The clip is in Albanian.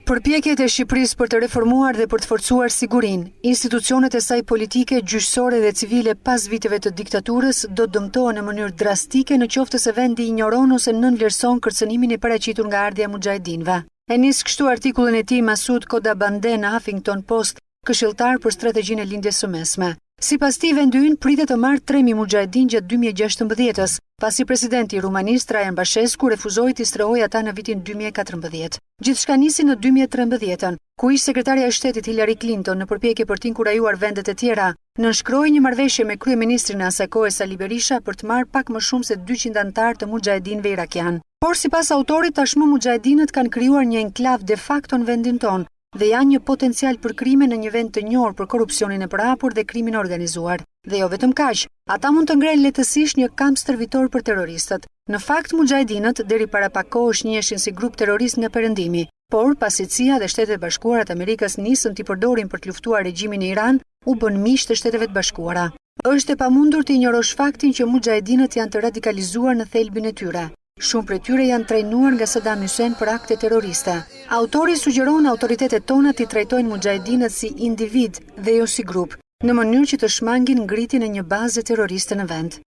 Përpjekjet e Shqipërisë për të reformuar dhe për të forcuar sigurinë, institucionet e saj politike, gjyqësore dhe civile pas viteve të diktaturës do të dëmtohen në mënyrë drastike në qoftë se vendi ignoron ose nënvlerëson kërcënimin e paraqitur nga Ardhja e Mujahedinëve. E nis kështu artikullin e tij Masud Kodabande në Huffington Post, këshilltar për strategjinë e lindjes së mesme. Sipas tij, vendi ynë pritet të marrë 3.000 mujahedin gjatë 2016-s, pasi presidenti rumanisë Traian Bashescu refuzoi t'i strehojë ata në vitin 2014. Gjithçka nisi në 2013, ku ish sekretarja e shtetit Hillary Clinton në përpjekje për t'inkurajuar vendet e tjera, nënshkroi një marrëveshje me kryeministrin e asaj kohe Sali Berisha për të marrë pak më shumë se 200 anëtar të mujahedinëve irakian. Por sipas autorit, tashmë mujahedinët kanë krijuar një enklav de facto në vendin tonë dhe janë një potencial për krime në një vend të njohur për korrupsionin e përhapur dhe krimin organizuar. Dhe jo vetëm kaq, ata mund të ngrejnë lehtësisht një kamp stërvitor për terroristët. Në fakt, mujahedinët deri para pak kohësh njiheshin si grup terrorist nga perëndimi, por pasi CIA dhe Shtetet e Bashkuara të Amerikës nisën t'i përdorin për të luftuar regjimin e Iran, u bën miq të Shteteve të Bashkuara. Është e pamundur të injorosh faktin që mujahedinët janë të radikalizuar në thelbin e tyre. Shumë prej tyre janë trajnuar nga Saddam Hussein për akte terroriste. Autori sugjeron autoritetet tona t'i trajtojnë mujahedinët si individ dhe jo si grup, në mënyrë që të shmangin ngritjen e një baze terroriste në vend.